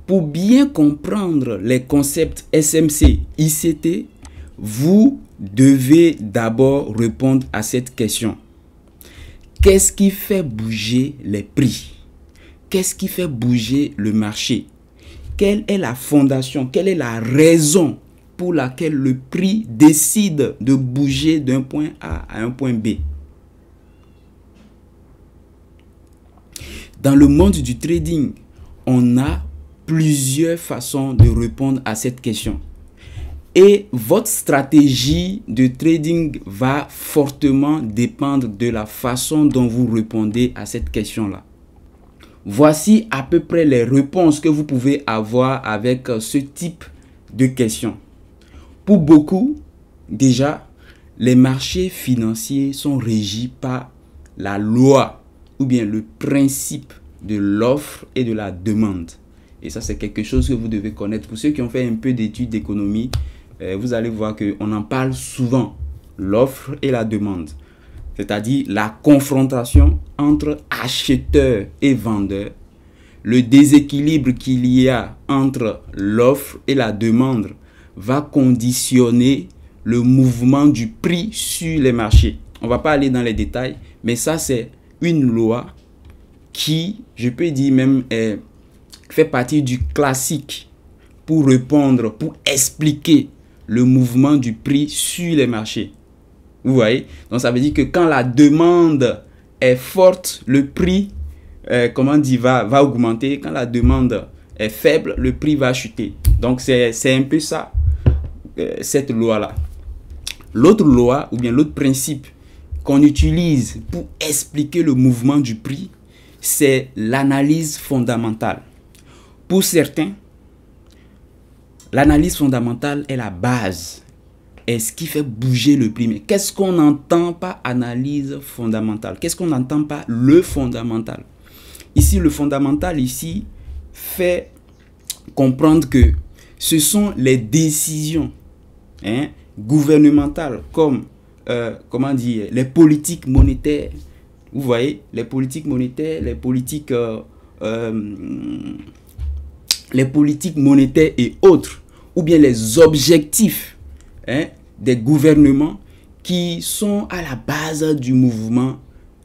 Pour bien comprendre les concepts SMC, ICT, vous devez d'abord répondre à cette question. Qu'est-ce qui fait bouger les prix? Qu'est-ce qui fait bouger le marché? Quelle est la fondation? Quelle est la raison pour laquelle le prix décide de bouger d'un point A à un point B? Dans le monde du trading, on a plusieurs façons de répondre à cette question. Et votre stratégie de trading va fortement dépendre de la façon dont vous répondez à cette question-là. Voici à peu près les réponses que vous pouvez avoir avec ce type de questions. Pour beaucoup, déjà, les marchés financiers sont régis par la loi ou bien le principe de l'offre et de la demande. Et ça, c'est quelque chose que vous devez connaître. Pour ceux qui ont fait un peu d'études d'économie, vous allez voir qu'on en parle souvent, l'offre et la demande. C'est-à-dire la confrontation entre acheteurs et vendeurs, le déséquilibre qu'il y a entre l'offre et la demande va conditionner le mouvement du prix sur les marchés. On ne va pas aller dans les détails, mais ça c'est une loi qui, je peux dire même, fait partie du classique pour répondre, pour expliquer le mouvement du prix sur les marchés. Vous voyez? Donc ça veut dire que quand la demande est forte, le prix va augmenter. Quand la demande est faible, le prix va chuter. Donc c'est un peu ça, cette loi-là. L'autre loi ou bien l'autre principe qu'on utilise pour expliquer le mouvement du prix, c'est l'analyse fondamentale. Pour certains, l'analyse fondamentale est la base, est ce qui fait bouger le prix. Mais qu'est-ce qu'on entend par analyse fondamentale? Qu'est-ce qu'on entend par le fondamental? Ici, le fondamental ici fait comprendre que ce sont les décisions gouvernementales comme les politiques monétaires. Vous voyez, les politiques monétaires, les politiques monétaires et autres, ou bien les objectifs des gouvernements qui sont à la base du mouvement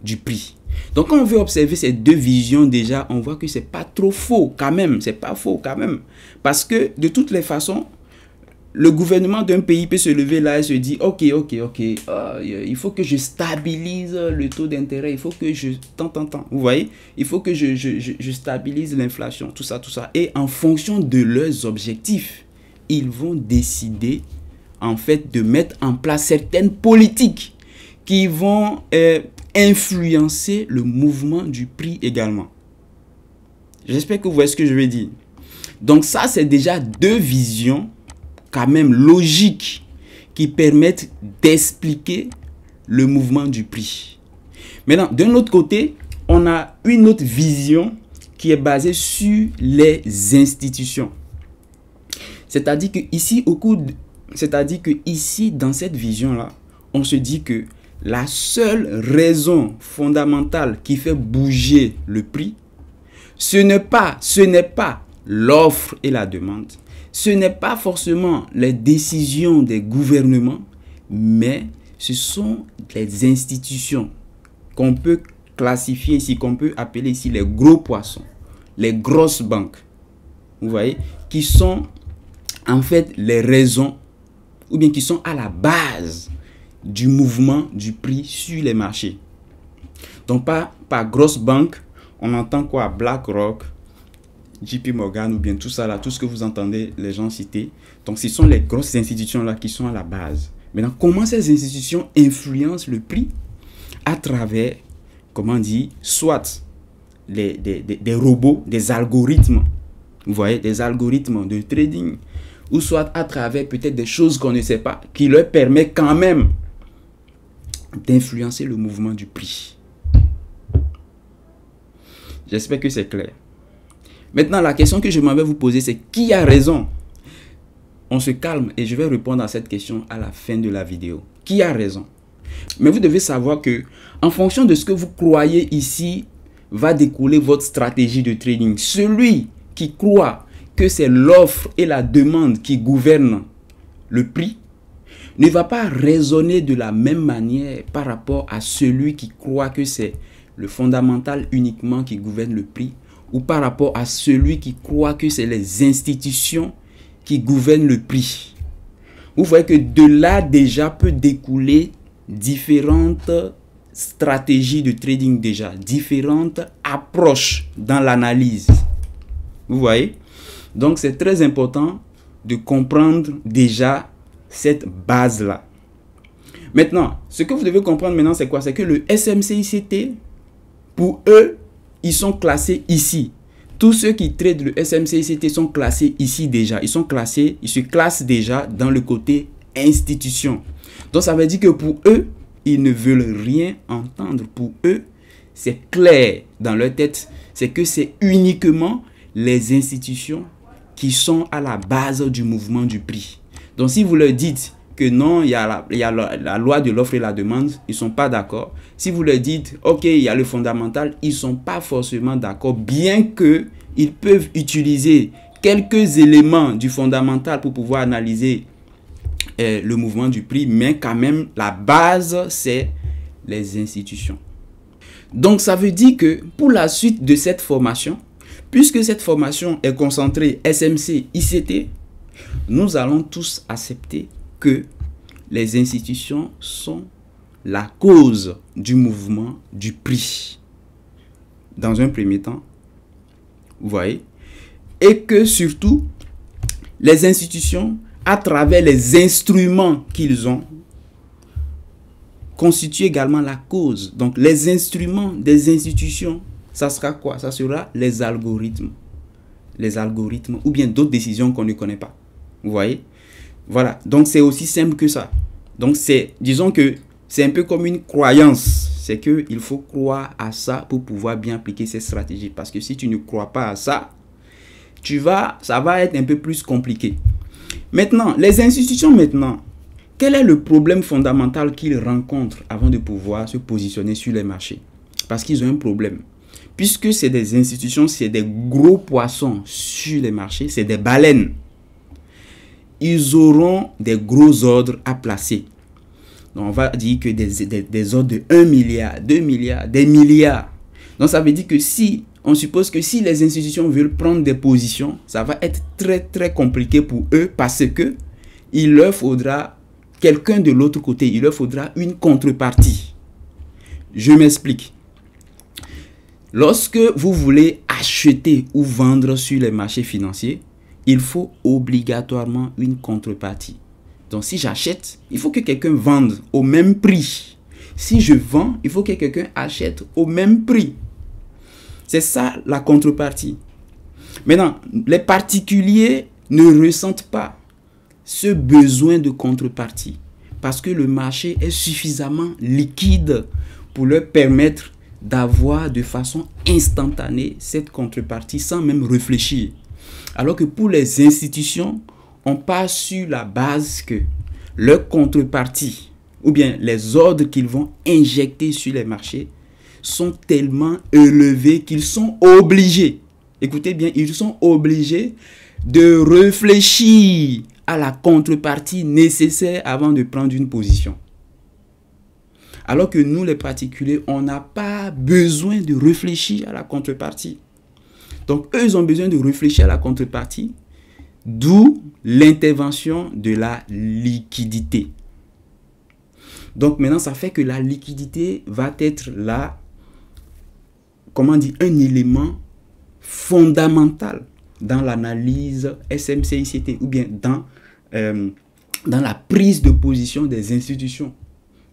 du prix. Donc quand on veut observer ces deux visions, déjà on voit que c'est pas trop faux quand même, c'est pas faux quand même, parce que de toutes les façons le gouvernement d'un pays peut se lever là et se dire ok, il faut que je stabilise le taux d'intérêt, il faut que je vous voyez, il faut que je stabilise l'inflation, tout ça, et en fonction de leurs objectifs, ils vont décider en fait de mettre en place certaines politiques qui vont influencer le mouvement du prix également. J'espère que vous voyez ce que je veux dire. Donc ça, c'est déjà deux visions quand même logiques qui permettent d'expliquer le mouvement du prix. Maintenant, d'un autre côté, on a une autre vision qui est basée sur les institutions. C'est-à-dire que ici, dans cette vision-là, on se dit que la seule raison fondamentale qui fait bouger le prix, ce n'est pas l'offre et la demande, ce n'est pas forcément les décisions des gouvernements, mais ce sont les institutions qu'on peut classifier ici, qu'on peut appeler ici les gros poissons, les grosses banques, vous voyez, qui sont en fait les raisons ou bien qui sont à la base du mouvement du prix sur les marchés. Donc par grosse banque, on entend quoi? BlackRock, JP Morgan ou bien tout ça là, tout ce que vous entendez les gens citer. Donc ce sont les grosses institutions là qui sont à la base. Maintenant, comment ces institutions influencent le prix? À travers, comment dire, soit des robots, des algorithmes, vous voyez, des algorithmes de trading, ou soit à travers peut-être des choses qu'on ne sait pas, qui leur permet quand même d'influencer le mouvement du prix. J'espère que c'est clair. Maintenant, la question que je m'en vais vous poser, c'est qui a raison? On se calme et je vais répondre à cette question à la fin de la vidéo. Qui a raison? Mais vous devez savoir que en fonction de ce que vous croyez ici, va découler votre stratégie de trading. Celui qui croit que c'est l'offre et la demande qui gouvernent le prix, ne va pas raisonner de la même manière par rapport à celui qui croit que c'est le fondamental uniquement qui gouverne le prix, ou par rapport à celui qui croit que c'est les institutions qui gouvernent le prix. Vous voyez que de là déjà peut découler différentes stratégies de trading déjà, différentes approches dans l'analyse. Vous voyez? Donc c'est très important de comprendre déjà cette base-là. Maintenant, ce que vous devez comprendre maintenant, c'est quoi? C'est que le SMCICT, pour eux, ils sont classés ici. Tous ceux qui tradent le SMCICT sont classés ici déjà. Ils sont classés, ils se classent déjà dans le côté institution. Donc ça veut dire que pour eux, ils ne veulent rien entendre. Pour eux, c'est clair dans leur tête. C'est que c'est uniquement les institutions qui sont à la base du mouvement du prix. Donc si vous leur dites que non, il y a la loi de l'offre et la demande, ils ne sont pas d'accord. Si vous leur dites, ok, il y a le fondamental, ils ne sont pas forcément d'accord, bien qu'ils peuvent utiliser quelques éléments du fondamental pour pouvoir analyser le mouvement du prix, mais quand même, la base, c'est les institutions. Donc, ça veut dire que pour la suite de cette formation, puisque cette formation est concentrée SMC, ICT, nous allons tous accepter que les institutions sont la cause du mouvement du prix. Dans un premier temps, vous voyez, et que surtout, les institutions, à travers les instruments qu'ils ont, constituent également la cause. Donc, les instruments des institutions, ça sera quoi? Ça sera les algorithmes. Les algorithmes ou bien d'autres décisions qu'on ne connaît pas. Vous voyez? Voilà. Donc, c'est aussi simple que ça. Donc, disons que c'est un peu comme une croyance. C'est qu'il faut croire à ça pour pouvoir bien appliquer ces stratégies. Parce que si tu ne crois pas à ça, ça va être un peu plus compliqué. Maintenant, les institutions quel est le problème fondamental qu'ils rencontrent avant de pouvoir se positionner sur les marchés? Parce qu'ils ont un problème. Puisque c'est des institutions, c'est des gros poissons sur les marchés, c'est des baleines. Ils auront des gros ordres à placer. Donc, on va dire que des ordres de 1 milliard, 2 milliards, des milliards. Donc, ça veut dire que on suppose que si les institutions veulent prendre des positions, ça va être très, très compliqué pour eux parce que il leur faudra quelqu'un de l'autre côté. Il leur faudra une contrepartie. Je m'explique. Lorsque vous voulez acheter ou vendre sur les marchés financiers, il faut obligatoirement une contrepartie. Donc, si j'achète, il faut que quelqu'un vende au même prix. Si je vends, il faut que quelqu'un achète au même prix. C'est ça la contrepartie. Maintenant, les particuliers ne ressentent pas ce besoin de contrepartie parce que le marché est suffisamment liquide pour leur permettre d'avoir de façon instantanée cette contrepartie sans même réfléchir. Alors que pour les institutions, on part sur la base que leur contrepartie ou bien les ordres qu'ils vont injecter sur les marchés sont tellement élevés qu'ils sont obligés, écoutez bien, ils sont obligés de réfléchir à la contrepartie nécessaire avant de prendre une position. Alors que nous, les particuliers, on n'a pas besoin de réfléchir à la contrepartie. Donc, eux, ils ont besoin de réfléchir à la contrepartie, d'où l'intervention de la liquidité. Donc, maintenant, ça fait que la liquidité va être là, comment dire, un élément fondamental dans l'analyse SMCICT ou bien dans la prise de position des institutions.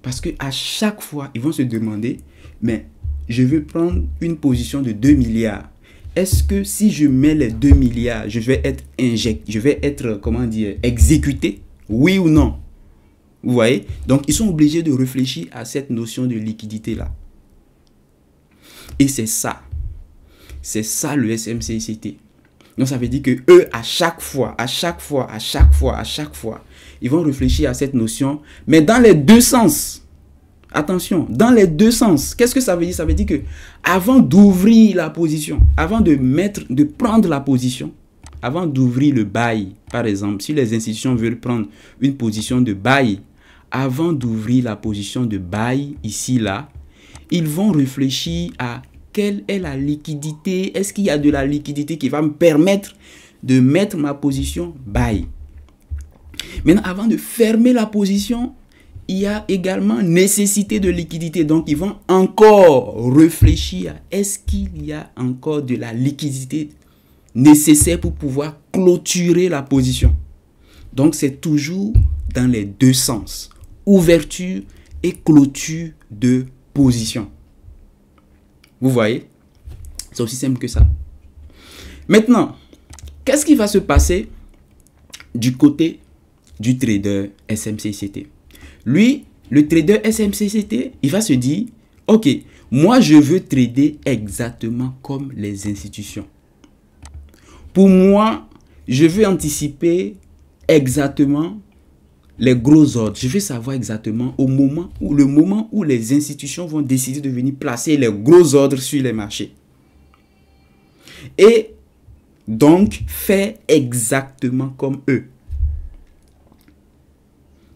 Parce qu'à chaque fois, ils vont se demander, mais je veux prendre une position de 2 milliards. Est-ce que si je mets les 2 milliards, je vais être, comment dire, exécuté? Oui ou non? Vous voyez? Donc, ils sont obligés de réfléchir à cette notion de liquidité-là. Et c'est ça. C'est ça le SMCICT. Donc, ça veut dire que eux, à chaque fois, ils vont réfléchir à cette notion, mais dans les deux sens. Attention, dans les deux sens. Qu'est-ce que ça veut dire? Ça veut dire que avant d'ouvrir la position, avant de prendre la position, avant d'ouvrir le buy, par exemple, si les institutions veulent prendre une position de buy, avant d'ouvrir la position de buy, ici, là, ils vont réfléchir à quelle est la liquidité. Est-ce qu'il y a de la liquidité qui va me permettre de mettre ma position buy? Maintenant, avant de fermer la position, il y a également nécessité de liquidité. Donc, ils vont encore réfléchir à est-ce qu'il y a encore de la liquidité nécessaire pour pouvoir clôturer la position. Donc, c'est toujours dans les deux sens. Ouverture et clôture de position. Vous voyez? C'est aussi simple que ça. Maintenant, qu'est-ce qui va se passer du côté du trader SMCCT? Lui, le trader SMCCT, il va se dire, ok, moi je veux trader exactement comme les institutions. Pour moi, je veux anticiper exactement les gros ordres. Je veux savoir exactement le moment où les institutions vont décider de venir placer les gros ordres sur les marchés. Et donc, faire exactement comme eux.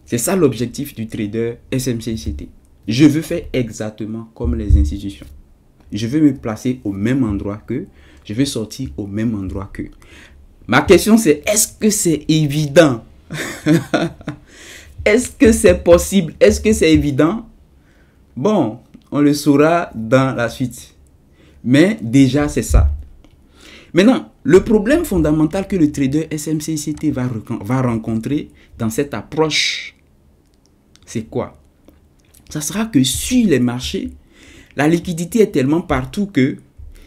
C'est ça l'objectif du trader SMCCT. Je veux faire exactement comme les institutions. Je veux me placer au même endroit qu'eux. Je veux sortir au même endroit qu'eux. Ma question c'est, est-ce que c'est évident? Est-ce que c'est possible? Est-ce que c'est évident? Bon, on le saura dans la suite. Mais déjà, c'est ça. Maintenant, le problème fondamental que le trader SMCCT va rencontrer dans cette approche, c'est quoi? Ça sera que sur les marchés, la liquidité est tellement partout que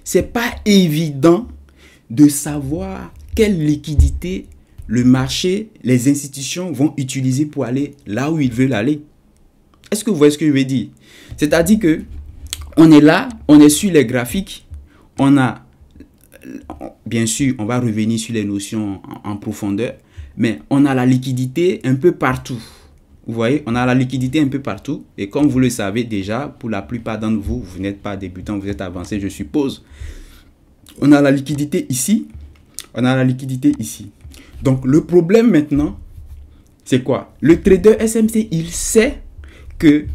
c'est pas évident de savoir quelle liquidité le marché, les institutions vont utiliser pour aller là où ils veulent aller. Est-ce que vous voyez ce que je veux dire? C'est-à-dire que on est là, on est sur les graphiques, on a, bien sûr, on va revenir sur les notions en profondeur, mais on a la liquidité un peu partout. Vous voyez, on a la liquidité un peu partout. Et comme vous le savez déjà, pour la plupart d'entre vous, vous n'êtes pas débutant, vous êtes avancé, je suppose. On a la liquidité ici, on a la liquidité ici. Donc, le problème maintenant, c'est quoi? Le trader SMC, il sait que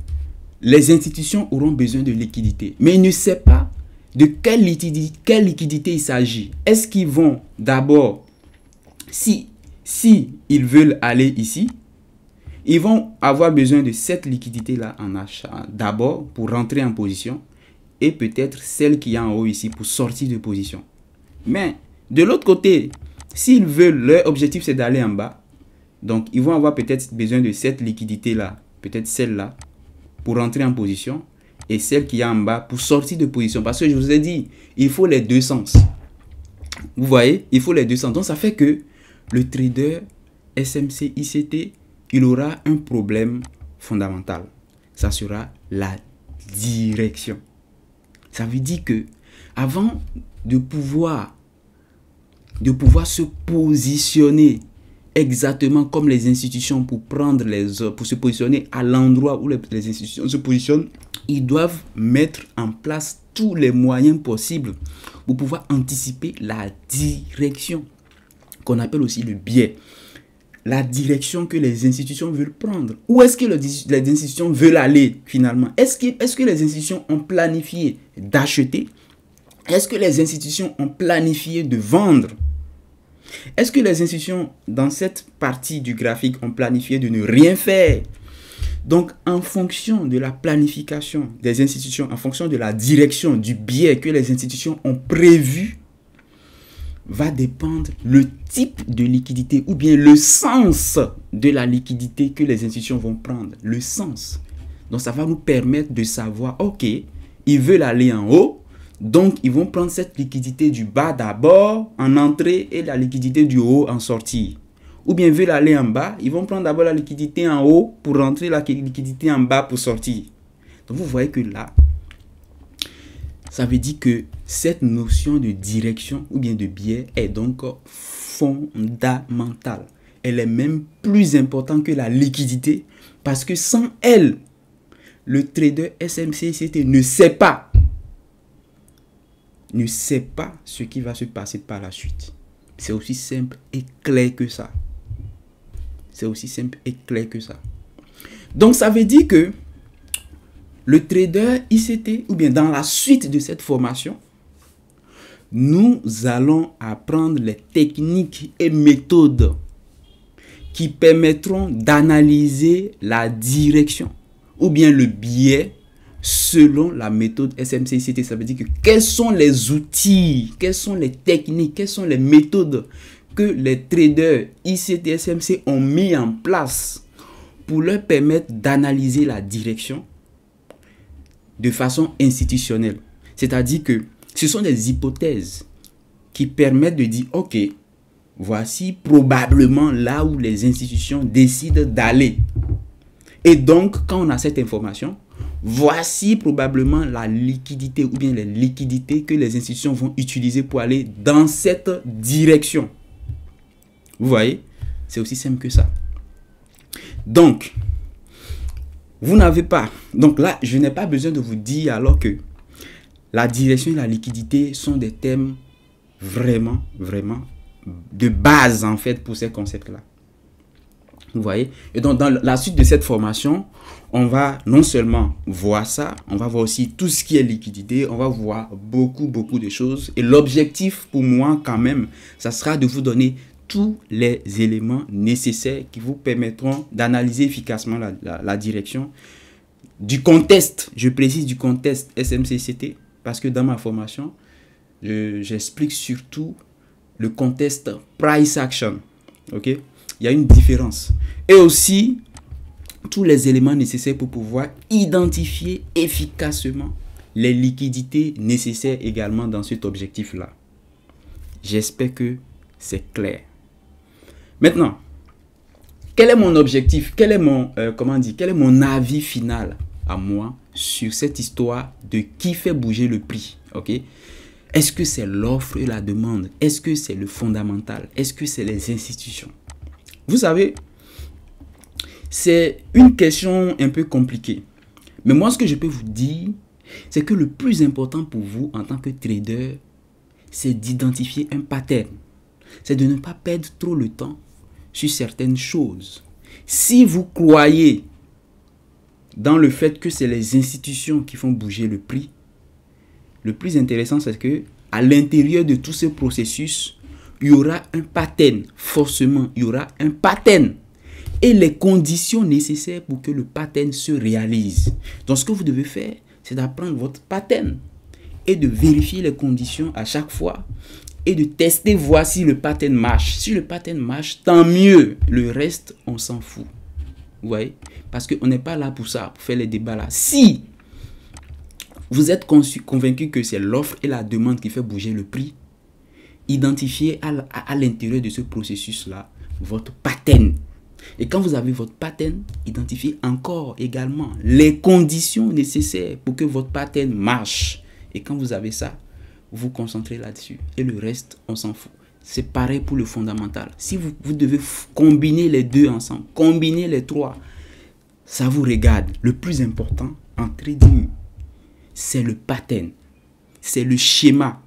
les institutions auront besoin de liquidité. Mais il ne sait pas de quelle liquidité il s'agit. Est-ce qu'ils vont d'abord, si ils veulent aller ici, ils vont avoir besoin de cette liquidité-là en achat d'abord pour rentrer en position et peut-être celle qui est en haut ici pour sortir de position. Mais de l'autre côté, s'ils veulent, leur objectif c'est d'aller en bas. Donc, ils vont avoir peut-être besoin de cette liquidité-là, peut-être celle-là, pour rentrer en position. Et celle qui est en bas pour sortir de position. Parce que je vous ai dit, il faut les deux sens. Vous voyez, il faut les deux sens. Donc, ça fait que le trader SMCICT, il aura un problème fondamental. Ça sera la direction. Ça veut dire que avant de pouvoir se positionner exactement comme les institutions pour prendre pour se positionner à l'endroit où les institutions se positionnent, ils doivent mettre en place tous les moyens possibles pour pouvoir anticiper la direction qu'on appelle aussi le biais. La direction que les institutions veulent prendre. Où est-ce que les institutions veulent aller finalement? Est-ce que les institutions ont planifié d'acheter? Est-ce que les institutions ont planifié de vendre? Est-ce que les institutions, dans cette partie du graphique, ont planifié de ne rien faire? Donc, en fonction de la planification des institutions, en fonction de la direction, du biais que les institutions ont prévu, va dépendre le type de liquidité ou bien le sens de la liquidité que les institutions vont prendre. Le sens. Donc, ça va nous permettre de savoir, ok, ils veulent aller en haut. Donc, ils vont prendre cette liquidité du bas d'abord en entrée et la liquidité du haut en sortie. Ou bien, ils veulent aller en bas, ils vont prendre d'abord la liquidité en haut pour rentrer, la liquidité en bas pour sortir. Donc, vous voyez que là, ça veut dire que cette notion de direction ou bien de biais est donc fondamentale. Elle est même plus importante que la liquidité parce que sans elle, le trader SMCICT ne sait pas ce qui va se passer par la suite. C'est aussi simple et clair que ça. C'est aussi simple et clair que ça. Donc, ça veut dire que le trader ICT, ou bien dans la suite de cette formation, nous allons apprendre les techniques et méthodes qui permettront d'analyser la direction ou bien le biais selon la méthode SMC-ICT. Ça veut dire que quels sont les outils, quelles sont les techniques, quelles sont les méthodes que les traders ICT SMC ont mis en place pour leur permettre d'analyser la direction de façon institutionnelle. C'est-à-dire que ce sont des hypothèses qui permettent de dire, ok, voici probablement là où les institutions décident d'aller. Et donc, quand on a cette information, voici probablement la liquidité ou bien les liquidités que les institutions vont utiliser pour aller dans cette direction. Vous voyez? C'est aussi simple que ça. Donc, vous n'avez pas... Donc là, je n'ai pas besoin de vous dire alors que la direction et la liquidité sont des thèmes vraiment, vraiment de base en fait pour ces concepts-là. Vous voyez? Et donc dans la suite de cette formation, on va non seulement voir ça, on va voir aussi tout ce qui est liquidité, on va voir beaucoup de choses. Et l'objectif pour moi quand même, ça sera de vous donner tous les éléments nécessaires qui vous permettront d'analyser efficacement la direction du contexte, je précise du contexte SMC-ICT, parce que dans ma formation, j'explique surtout le contexte price action. Ok? Il y a une différence. Et aussi, tous les éléments nécessaires pour pouvoir identifier efficacement les liquidités nécessaires également dans cet objectif-là. J'espère que c'est clair. Maintenant, quel est mon objectif? Quel est mon avis final à moi sur cette histoire de qui fait bouger le prix? Ok? Est-ce que c'est l'offre et la demande? Est-ce que c'est le fondamental? Est-ce que c'est les institutions? Vous savez, c'est une question un peu compliquée. Mais moi, ce que je peux vous dire, c'est que le plus important pour vous en tant que trader, c'est d'identifier un pattern. C'est de ne pas perdre trop le temps sur certaines choses. Si vous croyez dans le fait que c'est les institutions qui font bouger le prix, le plus intéressant, c'est que à l'intérieur de tout ce processus, il y aura un pattern. Forcément, il y aura un pattern. Et les conditions nécessaires pour que le pattern se réalise. Donc, ce que vous devez faire, c'est d'apprendre votre pattern et de vérifier les conditions à chaque fois et de tester, voir si le pattern marche. Si le pattern marche, tant mieux. Le reste, on s'en fout. Vous voyez? Parce qu'on n'est pas là pour ça, pour faire les débats là. Si vous êtes convaincu que c'est l'offre et la demande qui fait bouger le prix, identifiez à l'intérieur de ce processus-là votre pattern. Et quand vous avez votre pattern, identifiez encore également les conditions nécessaires pour que votre pattern marche. Et quand vous avez ça, vous vous concentrez là-dessus. Et le reste, on s'en fout. C'est pareil pour le fondamental. Si vous devez combiner les deux ensemble, combiner les trois, ça vous regarde. Le plus important en trading, c'est le pattern. C'est le schéma.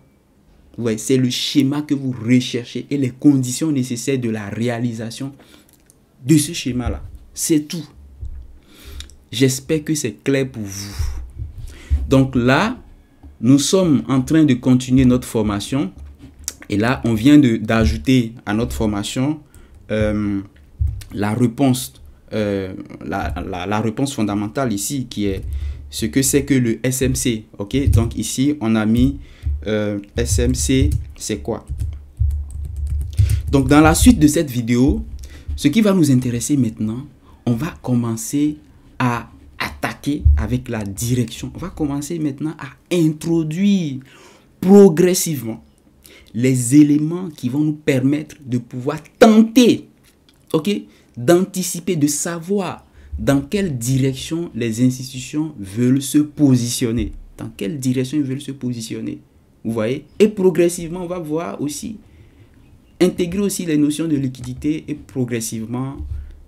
Ouais, c'est le schéma que vous recherchez et les conditions nécessaires de la réalisation de ce schéma-là. C'est tout. J'espère que c'est clair pour vous. Donc là, nous sommes en train de continuer notre formation. Et là, on vient d'ajouter à notre formation la réponse fondamentale ici, qui est ce que c'est que le SMC. Ok, donc ici, on a mis SMC, c'est quoi? Donc, dans la suite de cette vidéo, ce qui va nous intéresser maintenant, on va commencer à attaquer avec la direction. On va commencer maintenant à introduire progressivement les éléments qui vont nous permettre de pouvoir tenter, ok, d'anticiper, de savoir dans quelle direction les institutions veulent se positionner. Dans quelle direction ils veulent se positionner. Vous voyez? Et progressivement, on va voir aussi, intégrer aussi les notions de liquidité et progressivement,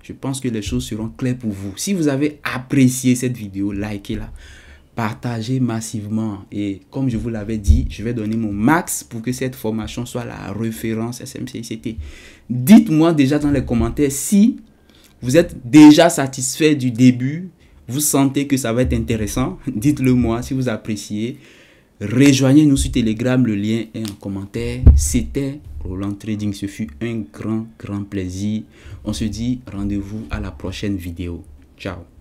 je pense que les choses seront claires pour vous. Si vous avez apprécié cette vidéo, likez-la. partagez massivement. Et comme je vous l'avais dit, je vais donner mon max pour que cette formation soit la référence SMCICT. Dites-moi déjà dans les commentaires si vous êtes déjà satisfait du début, vous sentez que ça va être intéressant. Dites-le moi si vous appréciez. Rejoignez-nous sur Telegram, le lien est en commentaire. C'était Roland Trading, ce fut un grand plaisir. On se dit rendez-vous à la prochaine vidéo. Ciao.